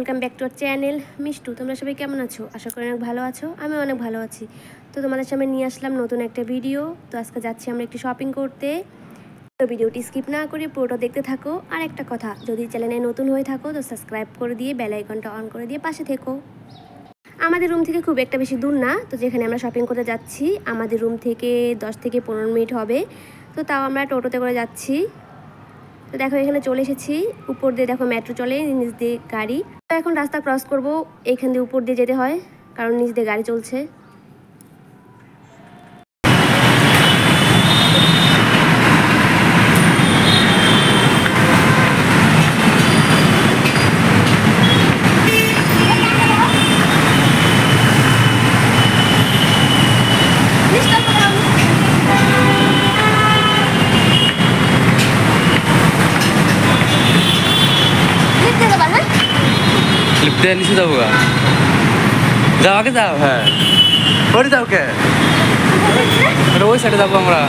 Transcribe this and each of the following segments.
Welcome back to our channel Mishtu. তোমরা সবাই কেমন আছো? আশা করি অনেক ভালো আছো। আমি অনেক ভালো আছি। তো তোমাদের সামনে নিয়ে আসলাম নতুন একটা ভিডিও। তো আজকে যাচ্ছি আমরা একটু শপিং করতে। তো ভিডিওটি স্কিপ না করে পুরোটা দেখতে থাকো। আর একটা কথা, যদি চ্যানেলে নতুন হয়ে থাকো তো সাবস্ক্রাইব করে দিয়ে বেল আইকনটা অন করে দিয়ে পাশে থেকো। আমাদের রুম থেকে খুব একটা বেশি দূর না, তো যেখানে আমরা শপিং করতে যাচ্ছি আমাদের রুম থেকে 10 থেকে 15 মিনিট হবে। তো তাও আমরা টোটোতে করে যাচ্ছি। তো দেখো এখানে চলে এসেছি। উপর দিয়ে দেখো মেট্রো চলে, নিচ দিয়ে গাড়ি। তো এখন রাস্তা ক্রস করব, এইখান দিয়ে উপর দিয়ে যেতে হয় কারণ নিচ দিয়ে গাড়ি চলছে। লিফটে নিচে যাবো গা, যাও আগে যাও। হ্যাঁ ওরে যাও কে, ওই সাইডে যাবো আমরা।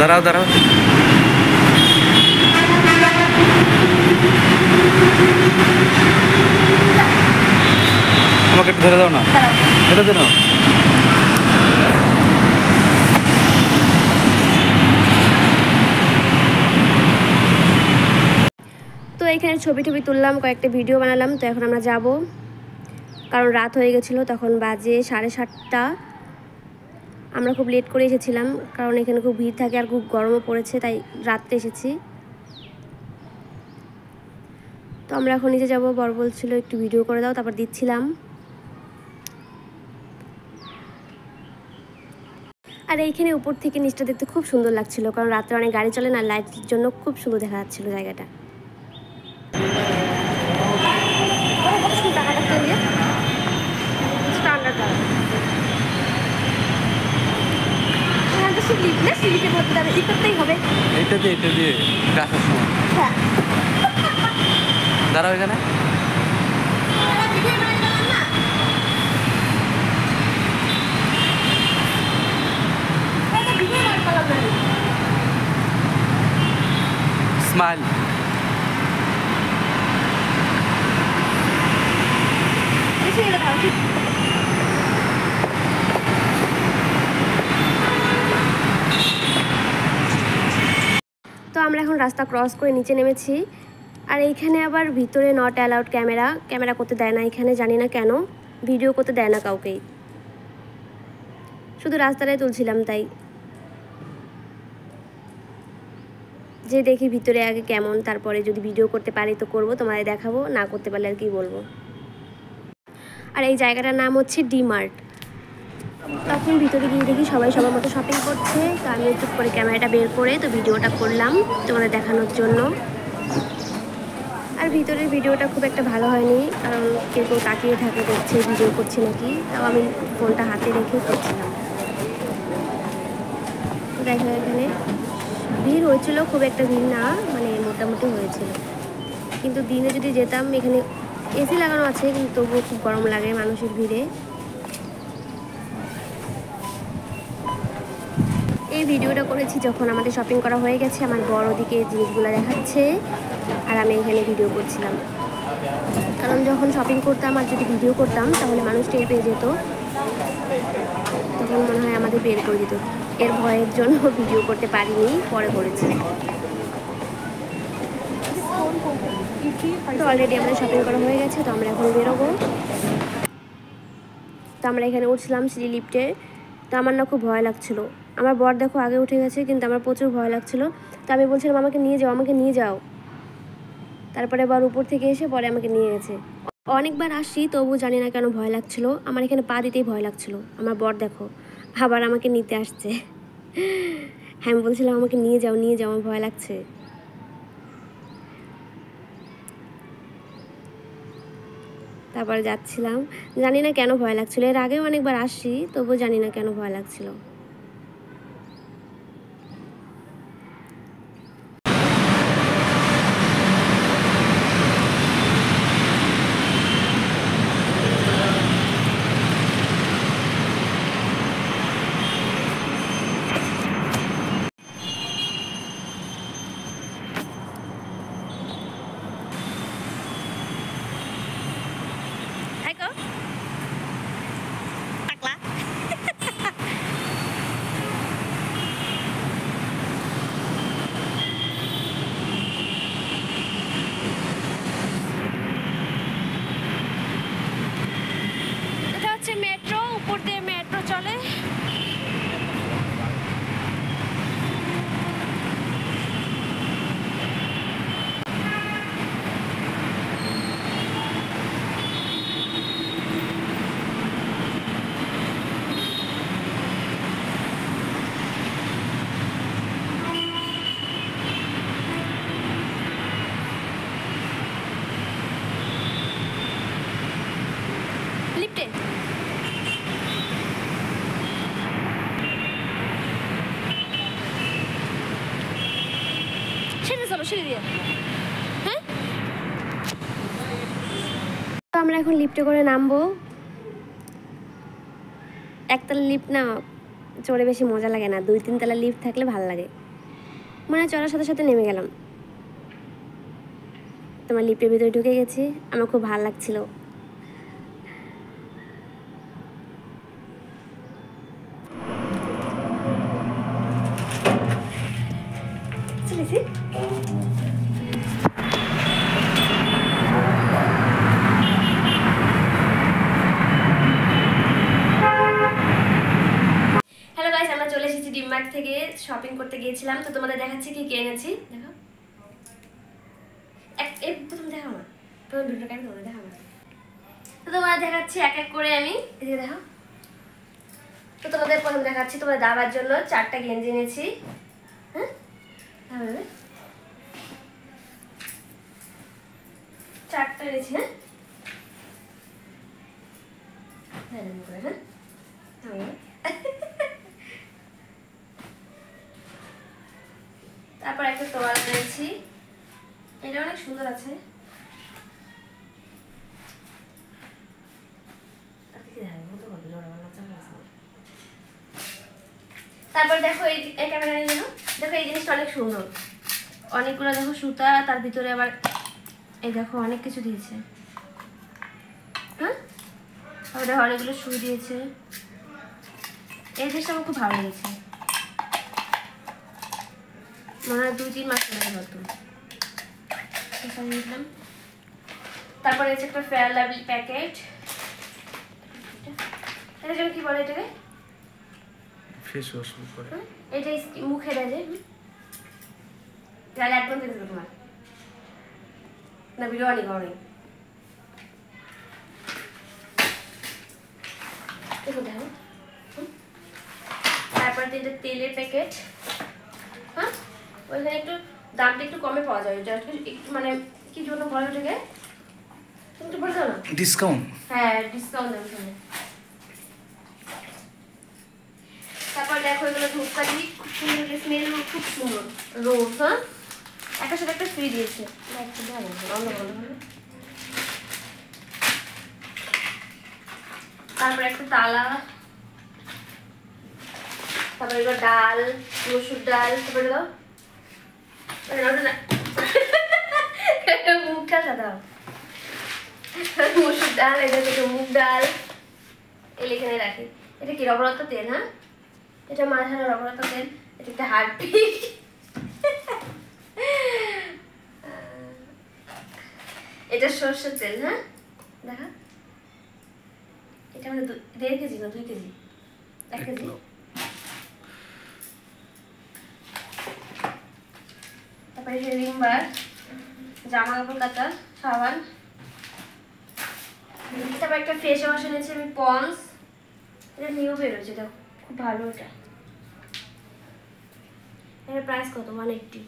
দাঁড়াও দাঁড়াও, আমাকে একটু ধরে দাও না, ধরে দাও। তো এখানে ছবি তুললাম, কয়েকটা ভিডিও বানালাম। তো এখন আমরা যাব, কারণ রাত হয়ে গেছিলো, তখন বাজে 7:30। আমরা খুব লেট করে এসেছিলাম কারণ এখানে খুব ভিড় থাকে আর খুব গরমও পড়েছে, তাই রাত্রে এসেছি। তো আমরা এখন নিচে যাব, বর বলছিল একটু ভিডিও করে দাও, তারপর দিচ্ছিলাম। আর এইখানে উপর থেকে নিচটা দেখতে খুব সুন্দর লাগছিল, কারণ রাত্রে অনেক গাড়ি চলে না, লাইটের জন্য খুব সুন্দর দেখা যাচ্ছিল জায়গাটা। এটা দিয়ে আসার সময় দাঁড়াও এখানে। স্মাইল। তো আমরা এখন রাস্তা ক্রস করে নিচে নেমেছি। আর এইখানে আবার ভিতরে নট অ্যালাউড ক্যামেরা করতে দেয় না এখানে, জানি না কেন ভিডিও করতে দেয় না কাউকেই, শুধু রাস্তাটাই তুলছিলাম। তাই যে দেখি ভিতরে আগে কেমন, তারপরে যদি ভিডিও করতে পারি তো করব, তোমাদের দেখাবো, না করতে পারলে আর কি বলবো। আর এই জায়গাটার নাম হচ্ছে ডি-মার্ট। তখন ভিতরে গিয়ে দেখি সবাই সবার মতো শপিং করছে। তো আমি চুপ করে ক্যামেরাটা বের করে তো ভিডিওটা করলাম তোমাদের দেখানোর জন্য। আর ভিতরের ভিডিওটা খুব একটা ভালো হয়নি, কারণ কেউ তাকিয়ে থাকে, দেখছে ভিডিও করছে নাকি। তাও আমি ফোনটা হাতে রেখে করছিলাম। তো দেখো এখানে ভিড় হয়েছিল, খুব একটা ভিড় না, মানে মোটামুটি হয়েছিল। কিন্তু দিনে যদি যেতাম, এখানে এসি লাগানো আছে কিন্তু তবুও খুব গরম লাগে মানুষের ভিড়ে। এই ভিডিওটা করেছি যখন আমাদের শপিং করা হয়ে গেছে, আমার বড় দিকে জিনিসগুলো দেখাচ্ছে আর আমি এখানে ভিডিও করছিলাম। কারণ যখন শপিং করতাম আর যদি ভিডিও করতাম তাহলে মানুষ টের পেয়ে যেত, তখন মনে হয় আমাদের বের করে দিত। এর ভয়ের জন্য ভিডিও করতে পারিনি, পরে করেছি। তো অলরেডি আমাদের শপিং করা হয়ে গেছে, তো আমরা এখন বেরোবো। তো আমরা এখানে উঠছিলাম সিঁড়ি লিফটে। তো আমার না খুব ভয় লাগছিল। আমার বর দেখো আগে উঠে গেছে, কিন্তু আমার প্রচুর ভয় লাগছিল। তো আমি বলছিলাম আমাকে নিয়ে যাও। তারপরে বর উপর থেকে এসে পরে আমাকে নিয়ে গেছে। অনেকবার আসছি তবু জানি না কেন ভয় লাগছিল। আমার এখানে পা দিতেই ভয় লাগছিল। আমার বর দেখো আবার আমাকে নিতে আসছে। হ্যাঁ, আমি বলছিলাম আমাকে নিয়ে যাও, আমার ভয় লাগছে। তারপরে যাচ্ছিলাম, জানি না কেন ভয় লাগছিল, এর আগেও অনেকবার আসি তবুও জানি না কেন ভয় লাগছিল। মেট্রো, উপর দিয়ে মেট্রো চলে। লিফটে সিঁড়ি চলো, সিঁড়ি দিয়ে। হ্যাঁ, তো আমরা এখন লিফটে করে নামবো। একতলা লিফট না চড়ে বেশি মজা লাগে না, 2-3 তলা লিফট থাকলে ভালো লাগে। মানে চড়ার সাথে সাথে নেমে গেলাম। তোমার লিফটের ভিতরে ঢুকে গেছি, আমার খুব ভালো লাগছিল। চলেছি। হ্যালো গাইস, আমরা চলে এসেছি ডিমার্ট থেকে, শপিং করতে গিয়েছিলাম। তো তোমাদের দেখাচ্ছি কি কি এনেছি। দেখো, প্রথম দেখো না, প্রথম ভিডিওটা কেন তোমাদের দেখো না। তো তোমাদের দেখাচ্ছি এক এক করে আমি, এদিকে দেখো। তো তোমাদের প্রথম দেখাচ্ছি তোমাদের দাবার জন্য 4টা গেঞ্জি এনেছি। হ্যাঁ, তাহলে 4টা এনেছি। হ্যাঁ, তারপর একটা তোয়াল এনেছি, এটা অনেক সুন্দর আছে। তারপর দেখো এই ক্যামেরা নিয়ে নিল, দেখো এই জিনিসটা অনেক সুন্দর, অনেকগুলো দেখো সুতা, তার ভিতরে আবার এই দেখো অনেক কিছু দিয়েছে। হ্যাঁ, তারপর দেখো অনেকগুলো সুই দিয়েছে। এই জিনিসটা আমার খুব ভালো লেগেছে, মনে হয় 2-3 মাস লাগে নতুন। তারপরে হচ্ছে একটা ফেয়ার লাভলি প্যাকেট, এটা যেন কি বলে এটাকে, ফেস ওয়াশ করে এটা মুখে দেয় যে, তাহলে একদম দেখে তোমার না ভিডিও অনেক অনেক দেখো দেখো। তারপর 3টা তেলের প্যাকেট। হ্যাঁ, ওইখানে একটু দামটা একটু কমে পাওয়া যায়, জাস্ট একটু মানে কি জন্য বলো ওটাকে, তুমি তো বলছো না ডিসকাউন্ট। হ্যাঁ, ডিসকাউন্ট দেবে শুনে। তারপর দেখো এগুলো ধূপকাঠি, খুব সুন্দর স্মেল, খুব সুন্দর রোজ। হ্যাঁ, একটা সাথে একটা ফ্রি দিয়েছে। তারপর একটা তালা, তারপর এগুলো ডাল, মসুর ডাল, তারপরে মুগটা সাদা মসুর ডাল, এটা থেকে মুগ ডাল, এলে এখানে রাখি। এটা কি রবরতা তেল? হ্যাঁ, এটা মাঝানো রবরতা তেল, এটা একটা হারপিক। এটা সর্ষের তেল। হ্যাঁ, দেখা, এটা মানে 1.5 কেজি না 2 কেজি, 1 কেজি। তারপরে রিংবার, জামা কাপড় কাচা সাবান। তারপর একটা ফেস ওয়াশ এনেছি আমি, পন্স, এটা নিউ বেরোচ্ছে, দেখো খুব ভালো। এটা এর প্রাইস কত? 180।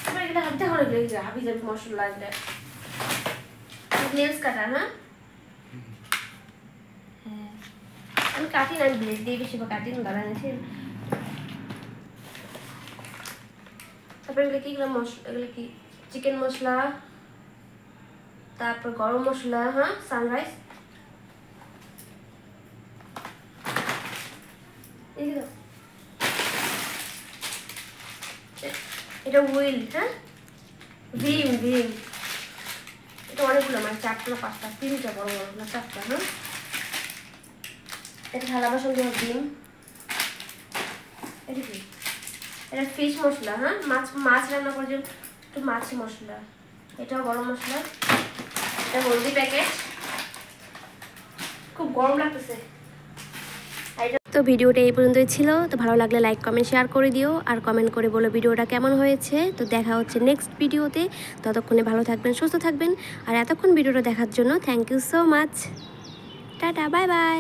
তারপরে প্যাকেটে হাতে হরে গেলে হাবি যাবি মশলা এটা নেলস কাটার না হ্যাঁ আমি কাটি না ব্লেড দিয়ে বেশি কাটি না দাঁড়া এনেছি তারপরে এগুলো কি মশলা এগুলো কি চিকেন মশলা তারপর গরম মশলা হ্যাঁ সানরাইজ এটা হুইল হ্যাঁ ভিম এটা অনেকগুলো মানে 4টা না 5টা 3টা বড় বড় না 4টা হ্যাঁ এটা থালা বাসন ধোয়ার ভিম এটা কি এটা ফিশ মশলা হ্যাঁ মাছ রান্না করার জন্য একটু মাছি মশলা এটাও গরম মশলা এটা হলদি প্যাকেট খুব গরম লাগতেছে তো ভিডিওটা এই পর্যন্তই ছিল তো ভালো লাগলে লাইক কমেন্ট শেয়ার করে দিও আর কমেন্ট করে বলো ভিডিওটা কেমন হয়েছে তো দেখা হচ্ছে নেক্সট ভিডিওতে ততক্ষণে ভালো থাকবেন সুস্থ থাকবেন আর এতক্ষণ ভিডিওটা দেখার জন্য thank you so much tata bye by